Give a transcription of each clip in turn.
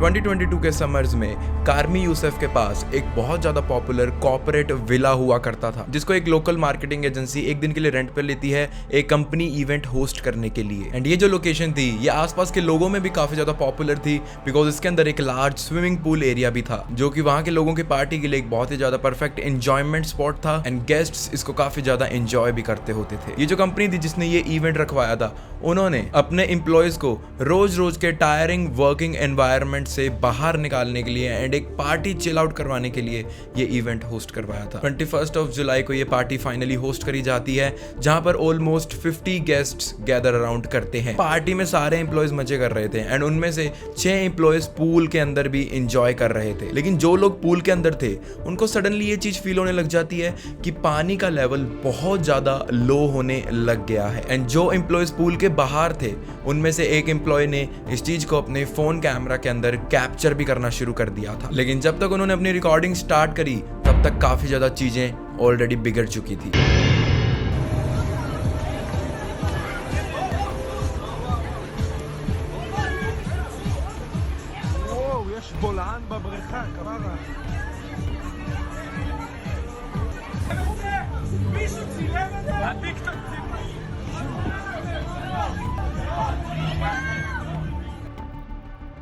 2022 के समर्स में कारमी यूसुफ के पास एक बहुत ज्यादा पॉपुलर कॉर्पोरेट विला हुआ करता था, जिसको एक लोकल मार्केटिंग एजेंसी एक दिन के लिए रेंट पर लेती है एक कंपनी इवेंट होस्ट करने के लिए। एंड ये जो लोकेशन थी ये आसपास के लोगों में भी काफी ज्यादा पॉपुलर थी, बिकॉज इसके अंदर एक लार्ज स्विमिंग पूल एरिया भी था, जो कि वहां के लोगों की पार्टी के लिए एक बहुत ही ज्यादा परफेक्ट एंजॉयमेंट स्पॉट था। एंड गेस्ट्स इसको काफी ज्यादा एंजॉय भी करते होते थे। ये जो कंपनी थी जिसने ये इवेंट रखवाया था, उन्होंने अपने एम्प्लॉयज को रोज रोज के टायरिंग वर्किंग एनवायरनमेंट से बाहर निकालने के लिए एंड एक पार्टी चिल आउट करवाने के लिए ये इवेंट होस्ट करवाया था। 21 जुलाई को ये पार्टी फाइनली होस्ट करी जाती है, जहां पर ऑलमोस्ट 50 गेस्ट्स गैदर अराउंड करते हैं। पार्टी में सारे एम्प्लॉयज मजे कर रहे थे एंड उनमें से 6 एम्प्लॉयज पूल के अंदर भी एंजॉय कर रहे थे। लेकिन जो लोग पूल के अंदर थे उनको सडनली ये चीज फील होने लग जाती है कि पानी का लेवल बहुत ज्यादा लो होने लग गया है। एंड जो एम्प्लॉयज पूल के बाहर थे उनमें से एक एम्प्लॉय ने इस चीज को अपने फोन कैमरा के अंदर कैप्चर भी करना शुरू कर दिया था। लेकिन जब तक उन्होंने अपनी रिकॉर्डिंग स्टार्ट करी तब तक काफी ज्यादा चीजें ऑलरेडी बिगड़ चुकी थी।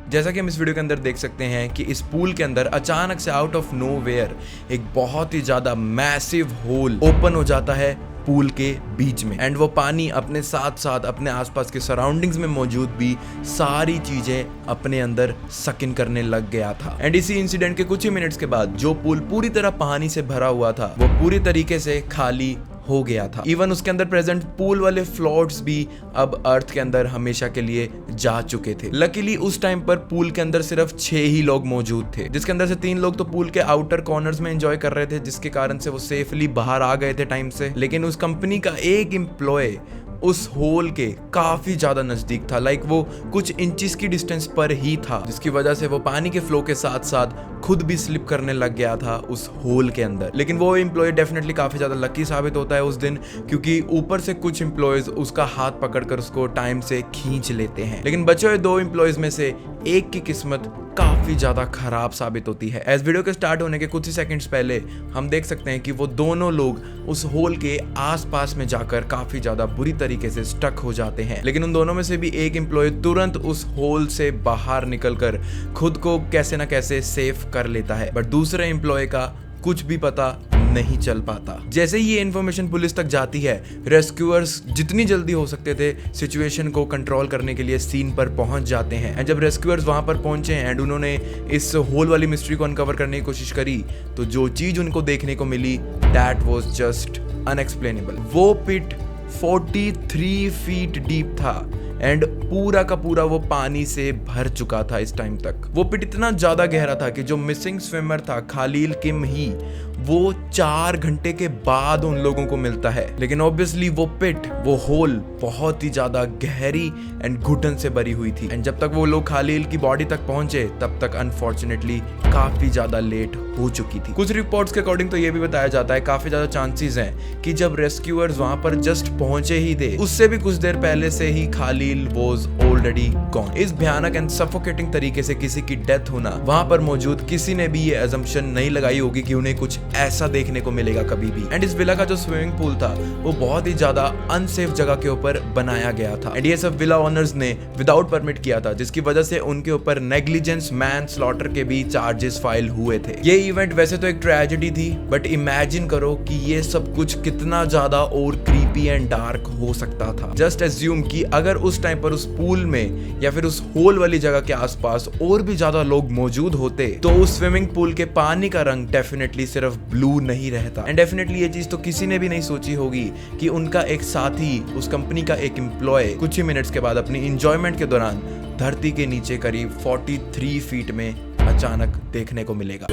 जैसा कि हम इस वीडियो के अंदर देख सकते हैं कि इस पूल के अंदर अचानक से आउट ऑफ नोवेयर एक बहुत ही ज्यादा मैसिव होल ओपन हो जाता है पूल के बीच में। एंड वो पानी अपने साथ साथ अपने आसपास के सराउंडिंग्स में मौजूद भी सारी चीजें अपने अंदर सक इन करने लग गया था। एंड इसी इंसिडेंट के कुछ ही मिनट्स के बाद जो पूल पूरी तरह पानी से भरा हुआ था वो पूरी तरीके से खाली हो गया था। इवन उसके अंदर प्रेजेंट पूल वाले फ्लोट्स भी अब अर्थ के अंदर हमेशा के लिए जा चुके थे। लकीली उस टाइम पर पूल के अंदर सिर्फ 6 ही लोग मौजूद थे, जिसके अंदर से 3 लोग तो पूल के आउटर कॉर्नर्स में एंजॉय कर रहे थे, जिसके कारण से वो सेफली बाहर आ गए थे टाइम से। लेकिन उस कंपनी का एक एम्प्लॉय उस होल के काफी ज्यादा नजदीक था, लाइक वो कुछ इंचेस की डिस्टेंस पर ही था, जिसकी वजह से वो पानी के फ्लो के साथ साथ खुद भी स्लिप करने लग गया था उस होल के अंदर। लेकिन वो एम्प्लॉय डेफिनेटली काफी ज्यादा लकी साबित होता है उस दिन, क्योंकि ऊपर से कुछ एम्प्लॉयज उसका हाथ पकड़कर उसको टाइम से खींच लेते हैं। लेकिन बचे हुए 2 एम्प्लॉयज में से एक की किस्मत काफी ज्यादा खराब साबित होती है। एज वीडियो के स्टार्ट होने के कुछ ही सेकंड्स पहले हम देख सकते हैं कि वो दोनों लोग उस होल के आसपास में जाकर काफी ज्यादा बुरी तरीके से स्टक हो जाते हैं। लेकिन उन दोनों में से भी एक एम्प्लॉय तुरंत उस होल से बाहर निकलकर खुद को कैसे ना कैसे सेफ कर लेता है, बट दूसरे एम्प्लॉय का कुछ भी पता नहीं चल पाता। जैसे ही ये इन्फॉर्मेशन पुलिस तक जाती है, रेस्क्यूअर्स जितनी जल्दी हो सकते थे सिचुएशन को कंट्रोल करने के लिए सीन पर पहुंच जाते हैं। एंड जब रेस्क्यूअर्स वहां पर पहुंचे एंड उन्होंने इस होल वाली मिस्ट्री को अनकवर करने की कोशिश करी, तो जो चीज उनको देखने को मिली दैट वाज जस्ट अनएक्सप्लेनेबल। वो पिट 43 फीट डीप था एंड पूरा का पूरा वो पानी से भर चुका था। इस टाइम तक वो पिट इतना ज्यादा गहरा था कि जो मिसिंग स्विमर था खालिल किम ही, वो 4 घंटे के बाद उन लोगों को मिलता है। लेकिन ऑब्वियसली वो पिट, वो होल बहुत ही ज्यादा गहरी एंड घुटन से भरी हुई थी। एंड जब तक वो लोग खालिल की बॉडी तक पहुंचे तब तक अनफॉर्चुनेटली काफी ज्यादा लेट हो चुकी थी। कुछ रिपोर्ट्स के अकॉर्डिंग तो ये भी बताया जाता है काफी ज्यादा चांसेस हैं कि जब रेस्क्यूअर्स वहां पर जस्ट पहुंचे ही थे, उससे भी कुछ देर पहले से ही खालिल वाज ऑलरेडी गॉन। इस भयानक एंड सफोकेटिंग तरीके से किसी की डेथ होना, वहां पर मौजूद किसी ने भी ये अजम्पशन नहीं लगाई होगी कि उन्हें कुछ ऐसा देखने को मिलेगा कभी भी। एंड इस विला का जो स्विमिंग पूल था वो बहुत ही ज्यादा अनसेफ जगह के ऊपर बनाया गया था। एंड ये सब विला ओनर्स ने विदाउट परमिट किया था, जिसकी वजह से उनके ऊपर नेग्लिजेंस मैन स्लॉटर के भी चार्जेस फाइल हुए थे। ये इवेंट वैसे तो एक ट्रेजेडी थी, बट इमेजिन करो कि ये सब कुछ कितना ज्यादा और क्रीपी एंड डार्क हो सकता था। जस्ट एज्यूम कि अगर उस टाइम पर उस पूल में या फिर उस होल वाली जगह के आसपास और भी ज्यादा लोग मौजूद होते, तो उस स्विमिंग पूल के पानी का रंग डेफिनेटली सिर्फ ब्लू नहीं रहता। एंड डेफिनेटली ये चीज तो किसी ने भी नहीं सोची होगी कि उनका एक साथी, उस कंपनी का एक एम्प्लॉय कुछ ही मिनट्स के बाद अपनी एंजॉयमेंट के दौरान धरती के नीचे करीब 43 फीट में अचानक देखने को मिलेगा।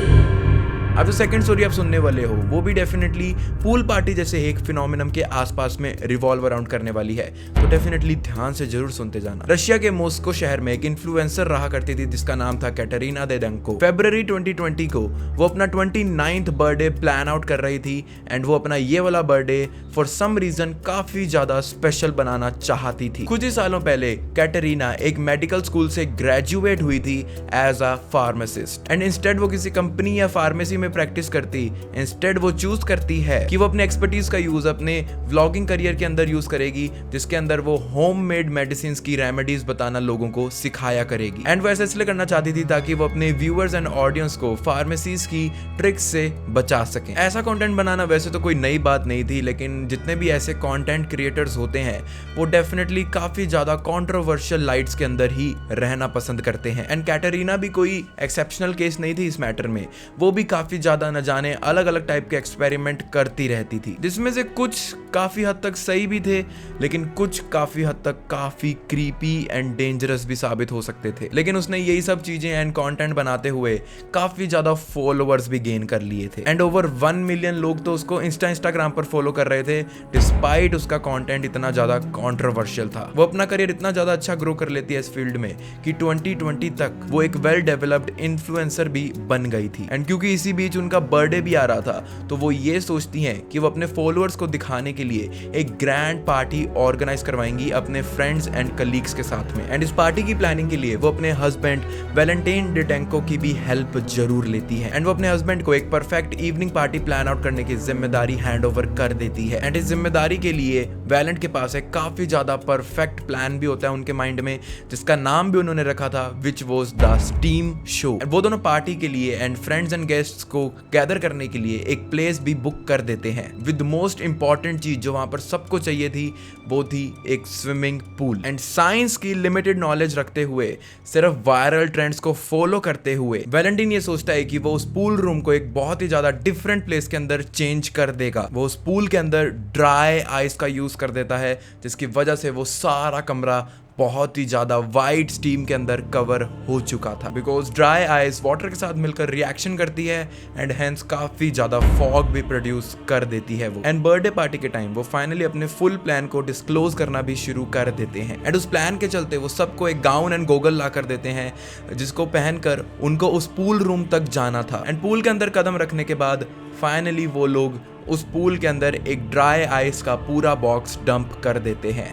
अब जो सेकंड स्टोरी आप सुनने वाले हो वो भी डेफिनेटली पूल पार्टी जैसे एक फिनोमिनम के आसपास में रिवॉल्व अराउंड करने वाली है, तो डेफिनेटली ध्यान से जरूर सुनते जाना। रशिया के मॉस्को शहर में एक इन्फ्लुएंसर रहा करती थी जिसका नाम था कैटरीना डेडेंको। फरवरी 2020 को वो अपना 29th बर्थडे प्लान आउट कर रही थी एंड वो अपना ये वाला बर्थडे फॉर सम रीजन काफी ज्यादा स्पेशल बनाना चाहती थी। कुछ ही सालों पहले कैटरीना एक मेडिकल स्कूल से ग्रेजुएट हुई थी as a pharmacist and instead वो किसी कंपनी या फार्मेसी में प्रैक्टिस करती, इंस्टेड वो चूज करती है कि वो अपने एक्सपर्टीज का यूज अपने व्लॉगिंग करियर के अंदर यूज करेगी, जिसके अंदर वो होममेड मेडिसिन की रेमेडीज बताना लोगों को सिखाया करेगी। एंड वो ऐसा इसलिए करना चाहती थी ताकि वो अपने व्यूअर्स एंड ऑडियंस को फार्मेसीज की ट्रिक्स से बचा सके। ऐसा कंटेंट बनाना वैसे तो कोई नई बात नहीं थी, लेकिन जितने भी ऐसे कंटेंट क्रिएटर्स होते हैं वो डेफिनेटली काफी ज्यादा कंट्रोवर्शियल लाइट्स के अंदर ही रहना पसंद करते हैं। एंड कैटरीना भी कोई एक्सेप्शनल केस नहीं थी इस मैटर में, वो भी काफी ज्यादा न जाने अलग अलग टाइप के एक्सपेरिमेंट करती रहती थी, जिसमें से कुछ काफी हद तक सही भी थे लेकिन कुछ काफी हद तक काफी क्रीपी एंड डेंजरस भी साबित हो सकते थे। लेकिन उसने यही सब चीजें एंड कंटेंट बनाते हुए काफी ज्यादा फॉलोअर्स भी गेन कर लिए थे एंड ओवर 1 मिलियन लोग तो उसको इंस्टाग्राम पर फॉलो कर रहे थे डिस्पाइट उसका कंटेंट इतना ज्यादा कंट्रोवर्शियल था। वो अपना करियर इतना ज्यादा अच्छा ग्रो कर लेती है इस फील्ड में कि 2020 तक वो एक वेल डेवलप्ड इन्फ्लुएंसर भी बन गई थी। एंड क्योंकि इसी बीच उनका बर्थडे भी आ रहा था तो वो ये सोचती हैं कि वो अपने फॉलोअर्स को दिखाने के लिए एक ग्रैंड पार्टी ऑर्गेनाइज करवाएंगी अपने फ्रेंड्स एंड कलीग्स के साथ में। एंड इस पार्टी की प्लानिंग के लिए वो अपने हस्बैंड वैलेंटाइन डेडेंको की भी हेल्प जरूर लेती है एंड वो अपने हस्बैंड को एक perfect evening party plan out करने की जिम्मेदारी हैंड ओवर कर देती है। एंड इस जिम्मेदारी के लिए वैलेंट के पास एक काफी ज्यादा परफेक्ट प्लान भी होता है उनके माइंड में, जिसका नाम भी उन्होंने रखा था which was the steam show. वो दोनों पार्टी के लिए एंड फ्रेंड्स एंड गेस्ट्स को गैदर करने के लिए एक प्लेस भी बुक कर देते हैं विद मोस्ट इंपॉर्टेंट चीज जो वहां पर सबको चाहिए थी वो थी एक स्विमिंग पूल। एंड साइंस की लिमिटेड नॉलेज रखते हुए सिर्फ वायरल ट्रेंड्स को फॉलो करते हुए वैलेंटाइन ये सोचता है कि वो उस पूल रूम को एक बहुत ही ज्यादा डिफरेंट प्लेस के अंदर चेंज कर देगा। वो उस पूल के अंदर ड्राई आइस का यूज कर देता है जिसकी वजह से वो सारा कमरा बहुत ही ज्यादा वाइट स्टीम के अंदर कवर हो चुका था, बिकॉज ड्राई आइस वाटर के साथ मिलकर रिएक्शन करती है एंड हेंस काफी ज्यादा फॉग भी प्रोड्यूस कर देती है वो। एंड बर्थडे पार्टी के टाइम वो फाइनली अपने फुल प्लान को डिस्क्लोज करना भी शुरू कर देते हैं एंड उस प्लान के चलते वो सबको एक गाउन एंड गोगल ला कर देते हैं जिसको पहनकर उनको उस पूल रूम तक जाना था। एंड पूल के अंदर कदम रखने के बाद फाइनली वो लोग उस पूल के अंदर एक ड्राई आइस का पूरा बॉक्स डंप कर देते हैं।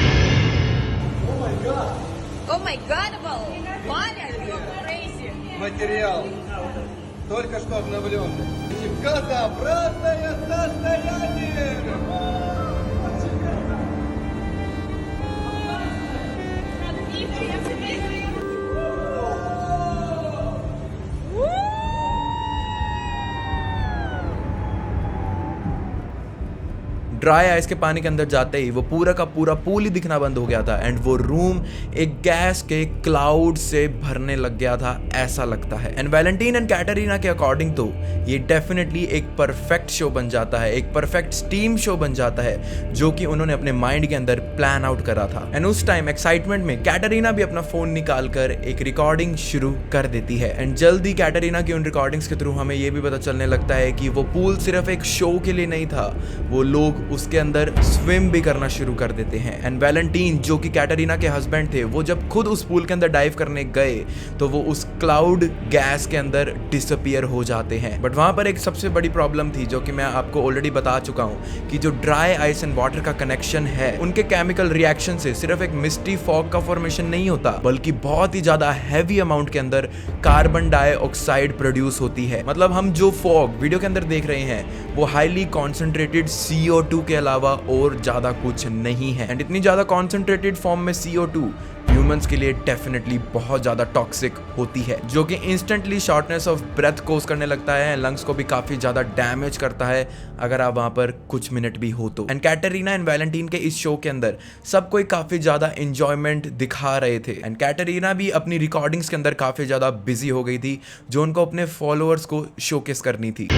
Oh my God, Ваня, you crazy. Материал. Только что обновленный. Газообразное состояние. Dry ice के पानी के अंदर जाते ही वो पूरा का पूरा पूल ही दिखना बंद हो गया था एंड वो रूम एक गैस के क्लाउड से भरने लग गया था ऐसा लगता है। एंड वैलेंटाइन एंड कैटरीना के अकॉर्डिंग तो ये डेफिनेटली एक परफेक्ट शो बन जाता है, एक परफेक्ट स्टीम शो बन जाता है जो कि उन्होंने अपने माइंड के अंदर प्लान आउट करा था। एंड उस टाइम एक्साइटमेंट में कैटरीना भी अपना फोन निकाल कर एक रिकॉर्डिंग शुरू कर देती है एंड जल्दी कैटरीना की उन रिकॉर्डिंग्स के थ्रू हमें ये भी पता चलने लगता है कि वो पूल सिर्फ एक शो के लिए नहीं था, वो लोग उसके अंदर स्विम भी करना शुरू कर देते हैं। एंड वैलेंटाइन जो कि कैटरीना के हस्बैंड थे वो जब खुद उस पूल के अंदर डाइव करने गए तो वो उस क्लाउड गैस के अंदर डिसअपियर हो जाते हैं। बट वहां पर एक सबसे बड़ी प्रॉब्लम थी जो कि मैं आपको ऑलरेडी बता चुका हूं कि जो ड्राई आइस एंड वाटर का कनेक्शन है उनके केमिकल रिएक्शन से सिर्फ एक मिस्टी फॉग का फॉर्मेशन नहीं होता बल्कि बहुत ही ज्यादा हैवी अमाउंट के अंदर कार्बन डाइऑक्साइड प्रोड्यूस होती है। मतलब हम जो फॉग वीडियो के अंदर देख रहे हैं वो हाईली कॉन्सेंट्रेटेड CO2 के अलावा और ज्यादा कुछ नहीं है। एंड इतनी ज्यादा कॉन्सेंट्रेटेड फॉर्म में CO2 ह्यूमंस के लिए डेफिनेटली बहुत ज्यादा टॉक्सिक होती है जो कि इंस्टेंटली शॉर्टनेस ऑफ ब्रेथ कोज करने लगता है, लंग्स को भी काफी ज्यादा डैमेज करता है अगर आप वहां पर कुछ मिनट भी हो तो। एंड कैटरीना एंड वैलेंटाइन के इस शो के अंदर सब कोई काफी ज्यादा एंजॉयमेंट दिखा रहे थे एंड कैटरीना भी अपनी रिकॉर्डिंग्स के अंदर काफी ज्यादा बिजी हो गई थी जो उनको अपने फॉलोअर्स को शोकेस करनी थी।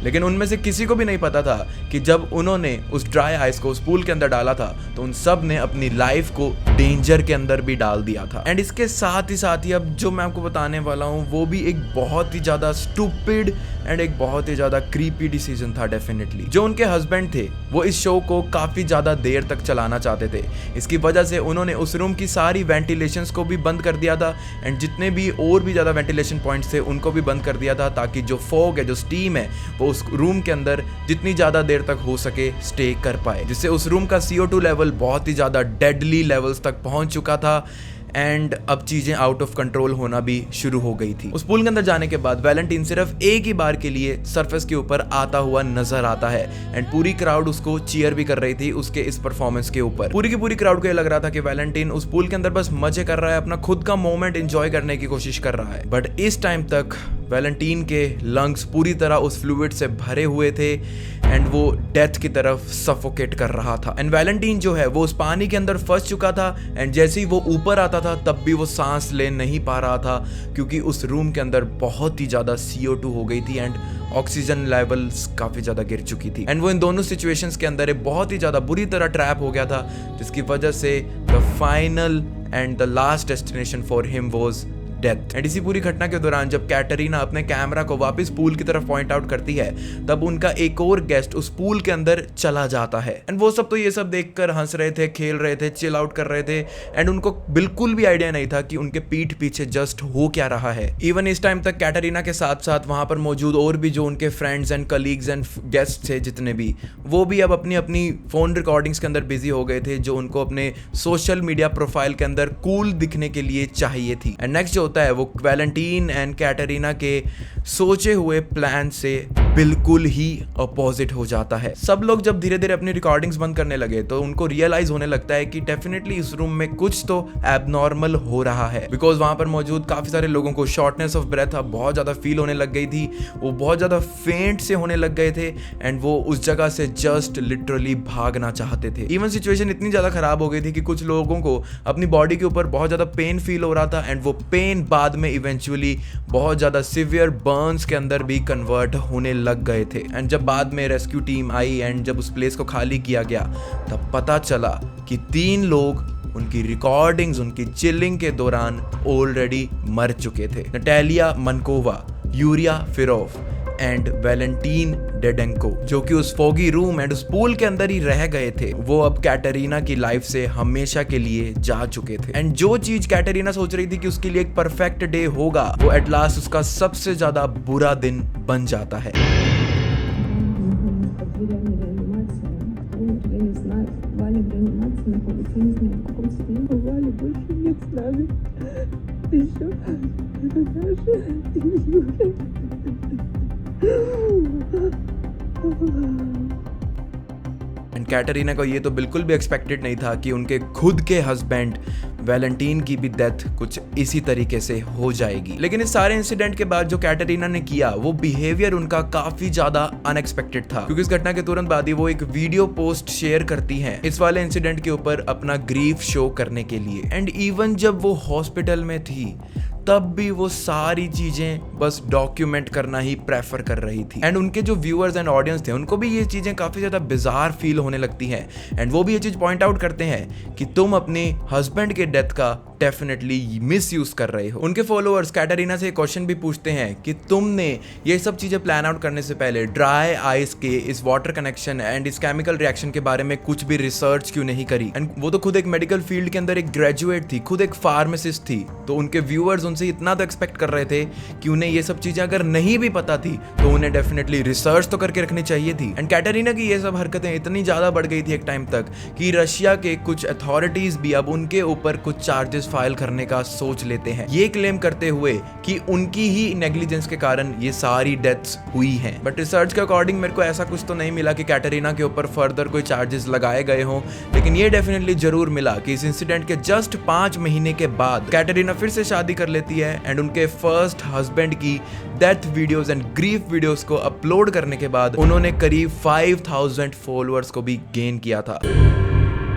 लेकिन उनमें से किसी को भी नहीं पता था कि जब उन्होंने उस ड्राई आइस को उस पूल के अंदर डाला था तो उन सब ने अपनी लाइफ को डेंजर के अंदर भी डाल दिया था। एंड इसके साथ ही अब जो मैं आपको बताने वाला हूँ वो भी एक बहुत ही ज्यादा स्टूपिड एंड एक बहुत ही ज्यादा क्रीपी डिसीजन था डेफिनेटली। जो उनके हस्बैंड थे वो इस शो को काफी ज्यादा देर तक चलाना चाहते थे। इसकी वजह से उन्होंने उस रूम की सारी वेंटिलेशंस को भी बंद कर दिया था एंड जितने भी और भी ज्यादा वेंटिलेशन पॉइंट्स थे उनको भी बंद कर दिया था, ताकि जो फॉग है, जो स्टीम है, वो उस रूम के अंदर जितनी ज्यादा देर तक हो सके स्टे कर पाए, जिससे उस रूम का CO2 लेवल बहुत ही ज्यादा डेडली लेवल्स तक पहुंच चुका था एंड अब चीजें आउट ऑफ कंट्रोल होना भी शुरू हो गई थी। उस पूल के अंदर जाने के बाद वैलेंटाइन सिर्फ एक ही बार के लिए सरफेस के ऊपर आता हुआ नजर आता है एंड पूरी क्राउड उसको चीयर भी कर रही थी उसके इस परफॉर्मेंस के ऊपर। पूरी की पूरी क्राउड को ये लग रहा था कि वैलेंटाइन उस पूल के अंदर बस मजे कर रहा है, अपना खुद का मोमेंट एंजॉय करने की कोशिश कर रहा है। बट इस टाइम तक वैलेंटाइन के लंग्स पूरी तरह उस फ्लूइड से भरे हुए थे एंड वो डेथ की तरफ सफोकेट कर रहा था। एंड वैलेंटाइन जो है वो उस पानी के अंदर फंस चुका था एंड जैसे ही वो ऊपर आता था तब भी वो सांस ले नहीं पा रहा था, क्योंकि उस रूम के अंदर बहुत ही ज्यादा CO2 हो गई थी एंड ऑक्सीजन लेवल्स काफी ज्यादा गिर चुकी थी। एंड वो इन दोनों सिचुएशंस के अंदर एक बहुत ही ज्यादा बुरी तरह ट्रैप हो गया था, जिसकी वजह से the final and the last destination for him was death. And इसी पूरी घटना के दौरान जब कैटरीना अपने कैमरा को वापस पूल की तरफ पॉइंट आउट करती है तब उनका एक और गेस्ट उस पूल के अंदर चला जाता है एंड वो सब तो ये सब देखकर हंस रहे थे, खेल रहे थे, चिल आउट कर रहे थे एंड उनको बिल्कुल भी आइडिया नहीं था कि उनके पीठ पीछे जस्ट हो क्या रहा है। इवन इस टाइम तक कैटरीना के साथ साथ वहां पर मौजूद और भी जो उनके friends and colleagues and guest थे जितने भी, वो भी अब अपनी अपनी फोन रिकॉर्डिंग्स के अंदर बिजी हो गए थे जो उनको अपने सोशल मीडिया प्रोफाइल के अंदर कूल दिखने के लिए चाहिए थी। एंड नेक्स्ट जो होता है वो वैलेंटाइन एंड कैटरीना के सोचे हुए प्लान से बिल्कुल ही अपोजिट हो जाता है। सब लोग जब धीरे धीरे अपनी रिकॉर्डिंग्स बंद करने लगे तो उनको रियलाइज होने लगता है कि डेफिनेटली इस रूम में कुछ तो एबनॉर्मल हो रहा है, बिकॉज वहां पर मौजूद काफी सारे लोगों को शॉर्टनेस ऑफ ब्रेथ अब बहुत ज्यादा फील होने लग गई थी, वो बहुत ज्यादा फेंट से होने लग गए थे एंड वो उस जगह से जस्ट लिटरली भागना चाहते थे। इवन सिचुएशन इतनी ज्यादा खराब हो गई थी कि कुछ लोगों को अपनी बॉडी के ऊपर बहुत ज्यादा पेन फील हो रहा था एंड वो पेन बाद में इवेंचुअली बहुत ज्यादा सिवियर बर्न्स के अंदर भी कन्वर्ट होने लग गए थे। एंड जब बाद में रेस्क्यू टीम आई एंड जब उस प्लेस को खाली किया गया तब पता चला कि 3 लोग उनकी रिकॉर्डिंग्स, उनकी चिलिंग के दौरान ऑलरेडी मर चुके थे। नटालिया मनकोवा, यूरिया फिरोव एंड वैलेंटाइन डेडेंको, जो कि उस फोगी रूम एंड उस पूल के अंदर ही रह गए थे, वो अब कैटरीना की लाइफ से हमेशा के लिए जा चुके थे। एंड जो चीज कैटरीना सोच रही थी कि उसके लिए एक परफेक्ट डे होगा, वो एट लास्ट उसका सबसे ज्यादा बुरा दिन बन जाता है। एंड कैटरीना को ये तो बिल्कुल भी एक्सपेक्टेड नहीं था कि उनके खुद के हस्बैंड वैलेंटाइन की भी डेथ कुछ इसी तरीके से हो जाएगी। लेकिन इस सारे इंसिडेंट के बाद जो कैटरीना ने किया वो बिहेवियर उनका काफी ज्यादा अनएक्सपेक्टेड था, क्योंकि इस घटना के तुरंत बाद ही वो एक वीडियो पोस्ट शेयर करती हैं इस वाले इंसिडेंट के ऊपर अपना ग्रीफ शो करने के लिए। एंड इवन जब वो हॉस्पिटल में थी तब भी वो सारी चीजें बस डॉक्यूमेंट करना ही प्रेफर कर रही थी। एंड उनके जो व्यूअर्स एंड ऑडियंस थे उनको भी ये चीजें काफी ज्यादा बिजार फील होने लगती हैं एंड वो भी ये चीज पॉइंट आउट करते हैं कि तुम अपने हस्बैंड के डेथ का डेफिनेटली मिस यूज कर रहे हो। उनके फॉलोअर्स कैटरीना से क्वेश्चन भी पूछते हैं कि तुमने ये सब चीजें प्लान आउट करने से पहले ड्राई आइस के इस वाटर कनेक्शन एंड इस केमिकल रिएक्शन के बारे में कुछ भी रिसर्च क्यों नहीं करी। एंड वो तो खुद एक मेडिकल फील्ड के अंदर एक ग्रेजुएट थी, खुद एक फार्मासिस्ट थी, तो उनके व्यूअर्स उनसे इतना तो एक्सपेक्ट कर रहे थे कि उन्हें ये सब चीजें अगर नहीं भी पता थी तो उन्हें डेफिनेटली रिसर्च तो करके रखनी चाहिए थी। एंड कैटरीना की ये सब हरकतें इतनी ज्यादा बढ़ गई थी एक टाइम तक कि रशिया के कुछ अथॉरिटीज भी अब उनके ऊपर कुछ चार्जेस फाइल करने का सोच लेते हैं, ये क्लेम करते हुए कि उनकी ही नेग्लिजेंस के कारण ये सारी डेथ्स हुई हैं। बट रिसर्च के अकॉर्डिंग मेरे को ऐसा कुछ तो नहीं मिला कि कैटरीना के ऊपर फर्दर कोई चार्जेस लगाए गए हों, लेकिन ये डेफिनेटली जरूर मिला कि इस इंसिडेंट के जस्ट 5 महीने के बाद कैटरीना फिर से शादी कर लेती है एंड उनके फर्स्ट हस्बैंड की death videos and grief videos को अपलोड करने के बाद उन्होंने करीब 5000 फॉलोअर्स को भी गेन किया था।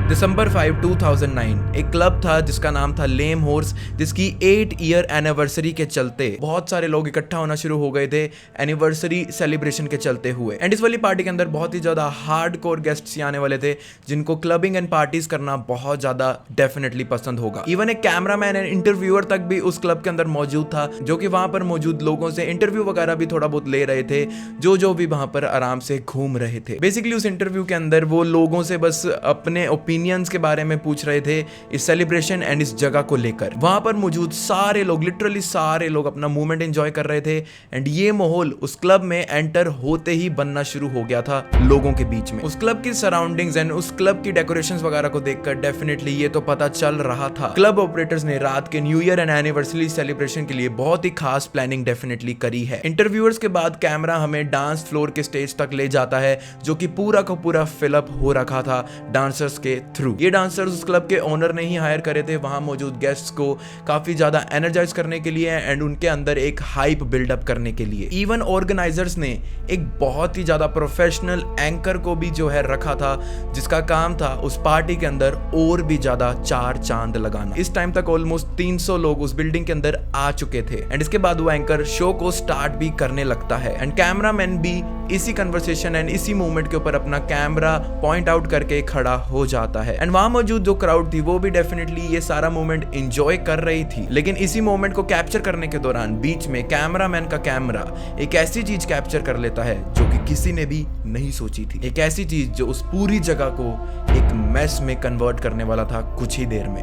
दिसंबर 5, 2009 एक क्लब था जिसका नाम था लेम हॉर्स, जिसकी 8 ईयर एनिवर्सरी के चलते बहुत सारे लोग इकट्ठा होना शुरू हो गए थे एनिवर्सरी सेलिब्रेशन के चलते हुए। एंड इस वाली पार्टी के अंदर बहुत ही ज्यादा हार्डकोर गेस्ट्स आने वाले थे जिनको क्लबिंग एंड पार्टीज करना बहुत ज्यादा डेफिनेटली पसंद होगा। इवन एक कैमरामैन एंड इंटरव्यूअर तक भी उस क्लब के अंदर मौजूद था, जो कि वहां पर मौजूद लोगों से इंटरव्यू वगैरह भी थोड़ा बहुत ले रहे थे, जो भी वहां पर आराम से घूम रहे थे। बेसिकली उस इंटरव्यू के अंदर वो लोगों से बस अपने ओपिनियंस के बारे में पूछ रहे थे इस सेलिब्रेशन एंड इस जगह को लेकर। वहां पर मौजूद सारे लोग, लिटरली सारे लोग अपना मूवमेंट एंजॉय कर रहे थे एंड ये माहौल उस क्लब में एंटर होते ही बनना शुरू हो गया था लोगों के बीच में। उस क्लब की सराउंडिंग्स एंड उस क्लब की डेकोरेशंस वगैरह को देखकर डेफिनेटली ये तो पता चल रहा था क्लब ऑपरेटर्स ने रात के new year and anniversary celebration के लिए बहुत ही खास प्लानिंग डेफिनेटली करी है। इंटरव्यूअर्स के बाद कैमरा हमें डांस फ्लोर के स्टेज तक ले जाता है, जो कि पूरा का पूरा फिलअप हो रखा था डांसर्स के थ्रू। ये डांसर्स उस क्लब के ओनर ने ही हायर करे थे वहां मौजूद गेस्ट्स को काफी ज्यादा एनर्जाइज करने के लिए एंड उनके अंदर एक हाइप बिल्डअप करने के लिए। इवन ऑर्गेनाइजर्स ने एक बहुत ही ज्यादा प्रोफेशनल एंकर को भी जो है रखा था, जिसका काम था उस पार्टी के अंदर और भी ज्यादा चार चांद लगाना। इस टाइम तक ऑलमोस्ट 300 लोग उस बिल्डिंग के अंदर आ चुके थे एंड इसके बाद वो एंकर शो को स्टार्ट भी करने लगता है एंड कैमरामैन भी इसी कन्वर्सेशन एंड इसी मूवमेंट के ऊपर अपना कैमरा पॉइंट आउट करके खड़ा हो जाता है। एंड वहां मौजूद जो क्राउड थी वो भी डेफिनेटली ये सारा मूवमेंट एंजॉय कर रही थी, लेकिन इसी मूवमेंट को कैप्चर करने के दौरान बीच में कैमरामैन का कैमरा एक ऐसी चीज कैप्चर कर लेता है जो कि किसी ने भी नहीं सोची थी। एक ऐसी चीज जो उस पूरी जगह को एक मेस में कन्वर्ट करने वाला था कुछ ही देर में।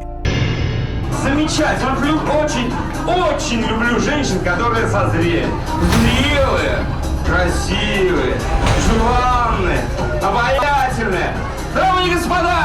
Замечательно, очень люблю женщин, которые созрели, зрелые, красивые, желанные, обаятельные. Дамы и господа!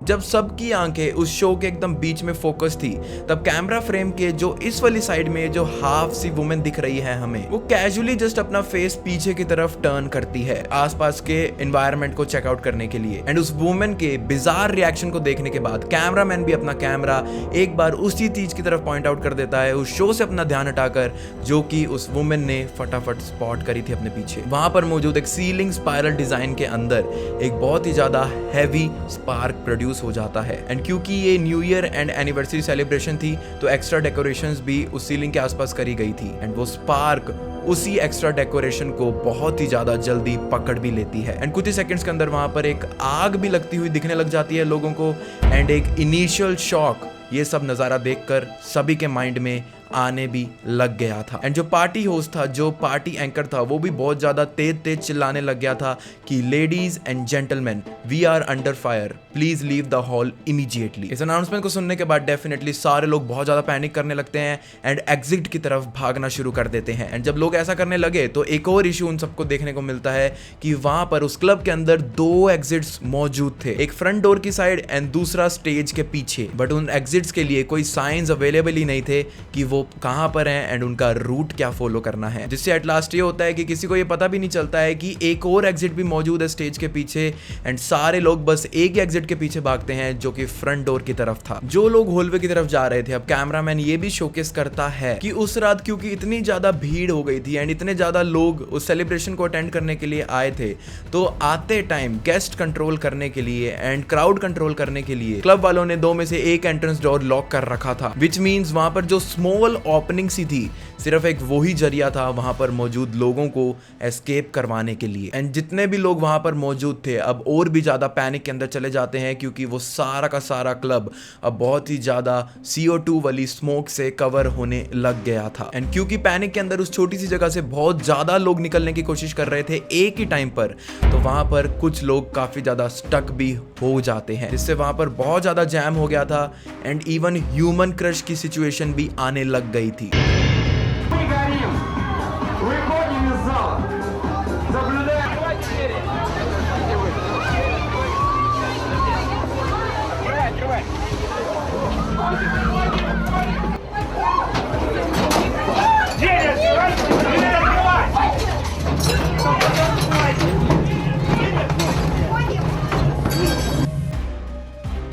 जब सबकी आंखें उस शो के एकदम बीच में फोकस थी, तब कैमरा फ्रेम के जो इस वाली साइड में जो हाफ सी वुमेन दिख रही है हमें, वो कैजुअली जस्ट अपना फेस पीछे की तरफ टर्न करती है आसपास के एनवायरनमेंट को चेकआउट करने के लिए। एंड उस वुमेन के बिजार रिएक्शन को देखने के बाद कैमरामैन भी अपना कैमरा एक बार उसी चीज की तरफ पॉइंट आउट कर देता है, उस शो से अपना ध्यान हटाकर, जो कि उस वुमेन ने फटाफट स्पॉट करी थी अपने पीछे। वहां पर मौजूद एक सीलिंग स्पाइरल डिजाइन के अंदर एक बहुत ही ज्यादा हैवी स्पार्क प्रोड्यूस हो जाता है। एंड क्योंकि ये new year and anniversary celebration थी तो एक्स्ट्रा डेकोरेशंस भी उस सीलिंग के आसपास करी गई थी एंड वो स्पार्क उसी एक्स्ट्रा डेकोरेशन को बहुत ही ज्यादा जल्दी पकड़ भी लेती है एंड कुछ ही सेकंड्स के अंदर वहां पर एक आग भी लगती हुई दिखने लग जाती है लोगों को एंड एक इनिशियल शॉक ये सब नजारा देखकर सभी के माइंड में आने भी लग गया था। एंड जो पार्टी होस्ट था, जो पार्टी एंकर था, वो भी बहुत ज्यादा तेज चिल्लाने लग गया था कि ladies and gentleman, we are under fire, please leave the hall immediately. इस अनाउंसमेंट को सुनने के बाद डेफिनेटली सारे लोग बहुत ज्यादा पैनिक करने लगते हैं एंड एग्जिट की तरफ भागना शुरू कर देते हैं। एंड जब लोग ऐसा करने लगे तो एक और इशू उन सबको देखने को मिलता है कि वहां पर उस क्लब के अंदर 2 एग्जिट्स मौजूद थे, एक फ्रंट डोर की साइड एंड दूसरा स्टेज के पीछे। बट उन एग्जिट्स के लिए कोई साइंस अवेलेबल ही नहीं थे कि वो कहां पर हैं एंड उनका रूट क्या फॉलो करना है, जिससे एट लास्ट ये होता है कि किसी को ये पता भी नहीं चलता है कि एक और एग्जिट भी मौजूद है स्टेज के पीछे एंड सारे लोग बस एक ही एग्जिट के पीछे भागते हैं जो कि फ्रंट डोर की तरफ था। जो लोग हॉलवे की तरफ जा रहे थे, अब कैमरामैन ये भी शोकेस करता है कि उस रात क्योंकि इतनी ज्यादा भीड़ हो गई थी एंड इतने ज्यादा लोग उस सेलिब्रेशन को अटेंड करने के लिए आए थे, तो आते टाइम गेस्ट कंट्रोल करने के लिए एंड क्राउड कंट्रोल करने के लिए क्लब वालों ने 2 में से एक एंट्रेंस डोर लॉक कर रखा था, विच मीन्स वहां पर जो स्मॉल ओपनिंग सी थी सिर्फ एक वही जरिया था वहां पर मौजूद लोगों को एस्केप करवाने के लिए। एंड जितने भी लोग वहां पर मौजूद थे अब और भी ज्यादा पैनिक के अंदर चले जाते हैं क्योंकि वो सारा का सारा क्लब अब बहुत ही ज्यादा CO2 वाली स्मोक से कवर होने लग गया था। एंड क्योंकि पैनिक के अंदर उस छोटी सी जगह से बहुत ज्यादा लोग निकलने की कोशिश कर रहे थे एक ही टाइम पर, तो वहां पर कुछ लोग काफी ज्यादा स्टक भी हो जाते हैं, जिससे वहां पर बहुत ज्यादा जैम हो गया था एंड इवन ह्यूमन क्रश की सिचुएशन भी आने लग गई थी। Выходим из зала. Наблюдаем.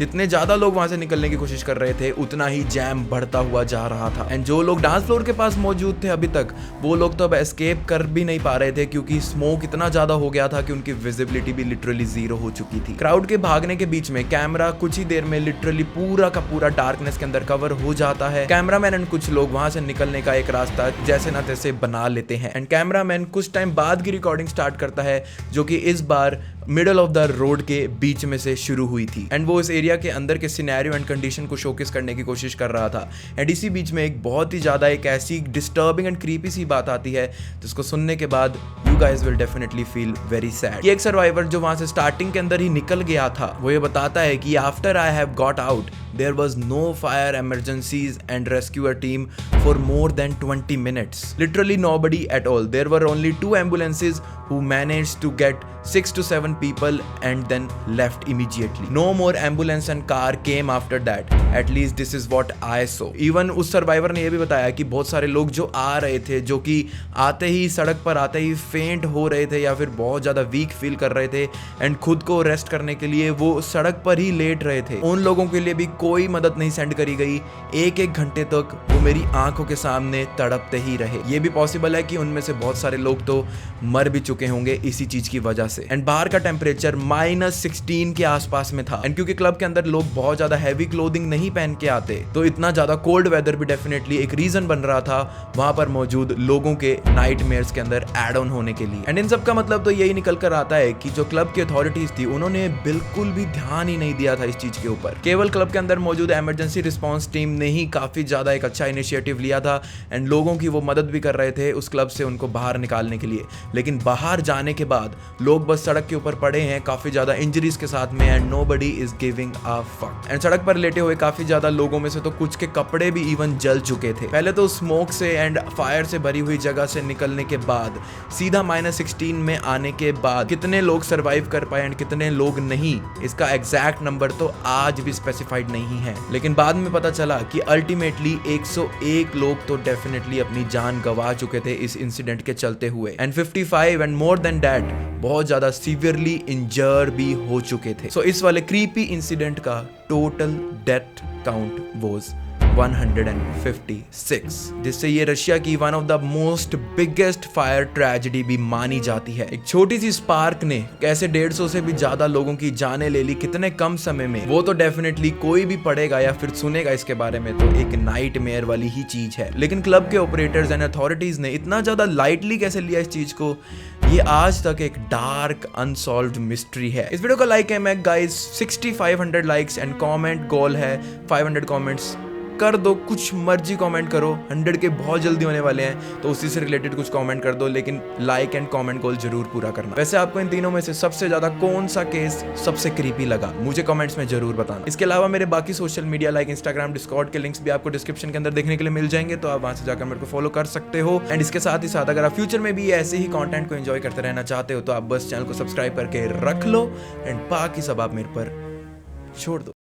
जितने ज्यादा लोग वहां से निकलने की कोशिश कर रहे थे उतना ही जैम बढ़ता हुआ जा रहा था। एंड जो लोग डांस फ्लोर के पास मौजूद थे अभी तक, वो लोग तो अब एस्केप कर भी नहीं पा रहे थे क्योंकि स्मोक इतना ज्यादा हो गया था कि उनकी विजिबिलिटी भी लिटरली जीरो हो चुकी थी। क्राउड के भागने के बीच में कैमरा कुछ ही देर में लिटरली पूरा का पूरा डार्कनेस के अंदर कवर हो जाता है। कैमरामैन एंड कुछ लोग वहां से निकलने का एक रास्ता जैसे ना तैसे बना लेते हैं। एंड कैमरामैन कुछ टाइम बाद की रिकॉर्डिंग स्टार्ट करता है जो कि इस बार मिडल ऑफ द रोड के बीच में से शुरू हुई थी। एंड वो इस एरिया के अंदर के सिनेरियो एंड कंडीशन को शोकेस करने की कोशिश कर रहा था। एंड इसी बीच में एक बहुत ही ज्यादा एक ऐसी डिस्टर्बिंग एंड क्रीपी सी बात आती है जिसको सुनने के बाद you guys will definitely feel very sad. एक सर्वाइवर जो वहां से स्टार्टिंग के अंदर ही निकल गया था, वो ये बताता है कि after I have got out there was no fire emergencies and rescue team for more than 20 minutes. Literally nobody at all. There were only 2 ambulances who managed to get 6 to 7 people and then left immediately. No more ambulance and car came after that. At least this is what I saw. Even उस survivor ने ये भी बताया कि बहुत सारे लोग जो आ रहे थे, जो कि आते ही सड़क पर आते ही फेंट हो रहे थे या फिर बहुत ज़्यादा वीक फील कर रहे थे एंड खुद को रेस्ट करने के लिए वो सड़क पर ही लेट रहे थे, उन लोगों के लिए भी कोई मदद नहीं सेंड करी गई। एक घंटे तक वो मेरी आंखों के सामने तड़पते ही रहे। ये भी पॉसिबल है कि उनमें से बहुत सारे लोग तो मर भी चुके होंगे इसी चीज की वजह से। एंड बाहर का टेम्परेचर -16 के आसपास में था। एंड क्योंकि क्लब के अंदर लोग बहुत ज्यादा हैवी क्लोथिंग नहीं पहन के आते, तो इतना ज्यादा कोल्ड वेदर भी डेफिनेटली एक रीजन बन रहा था वहां पर मौजूद लोगों के नाइटमेयर्स के अंदर एड ऑन होने के लिए। एंड इन सब का मतलब तो यही निकल कर आता है कि जो क्लब की अथॉरिटीज थी उन्होंने बिल्कुल भी ध्यान ही नहीं दिया था इस चीज के ऊपर। केवल क्लब के अंदर मौजूद इमरजेंसी रिस्पांस टीम ने ही काफी ज्यादा एक अच्छा इनिशिएटिव लिया था एंड लोगों की वो मदद भी कर रहे थे उस क्लब से उनको बाहर निकालने के लिए। लेकिन बाहर जाने के बाद लोग बस सड़क के ऊपर पड़े हैं काफी ज्यादा इंजरीज के साथ में and nobody is giving a fuck. And सड़क पर लेटे हुए काफी ज्यादा लोगों में से तो कुछ के कपड़े भी इवन जल चुके थे। पहले तो स्मोक से एंड फायर से भरी हुई जगह से निकलने के बाद सीधा -16 में आने के बाद कितने लोग सर्वाइव कर पाए एंड कितने लोग नहीं, इसका एग्जैक्ट नंबर तो आज भी स्पेसिफाइड नहीं है। लेकिन बाद में पता चला कि अल्टीमेटली 101 लोग तो डेफिनेटली अपनी जान गंवा चुके थे इस इंसिडेंट के चलते हुए and 55 and more than that बहुत ज्यादा सीवियरली इंजर भी हो चुके थे। सो इस वाले क्रीपी इंसिडेंट का टोटल डेथ काउंट वाज 156, जिससे ये रशिया की one of the most biggest fire tragedy भी मानी जाती है। एक छोटी सी स्पार्क ने कैसे 150 से भी ज्यादा लोगों की जानें ले ली कितने कम समय में, वो तो डेफिनेटली कोई भी पढ़ेगा या फिर सुनेगा इसके बारे में तो एक नाइटमेयर वाली ही चीज है। लेकिन क्लब के ऑपरेटर्स एंड अथॉरिटीज ने इतना ज्यादा लाइटली कैसे लिया इस चीज को, ये आज तक एक डार्क अनसॉल्व्ड मिस्ट्री है। इस वीडियो को लाइक है मैं गाइस 6500 लाइक्स एंड कमेंट गोल है 500 कमेंट्स कर दो, कुछ मर्जी कमेंट करो, 100 के बहुत जल्दी होने वाले हैं तो उसी से रिलेटेड कुछ कमेंट कर दो, लेकिन लाइक एंड कमेंट गोल जरूर पूरा करना। वैसे आपको इन तीनों में से सबसे ज्यादा कौन सा केस सबसे क्रीपी लगा मुझे कमेंट्स में जरूर बताना। इसके अलावा मेरे बाकी social media like Instagram, Discord के लिंक्स भी आपको डिस्क्रिप्शन के अंदर देखने के लिए मिल जाएंगे, तो आप वहां से जाकर मेरे को फॉलो कर सकते हो। एंड इसके साथ ही साथ अगर आप फ्यूचर में भी ऐसे ही कंटेंट को एंजॉय करते रहना चाहते हो तो आप बस चैनल को सब्सक्राइब करके रख लो एंड बाकी सब आप मेरे पर छोड़ दो।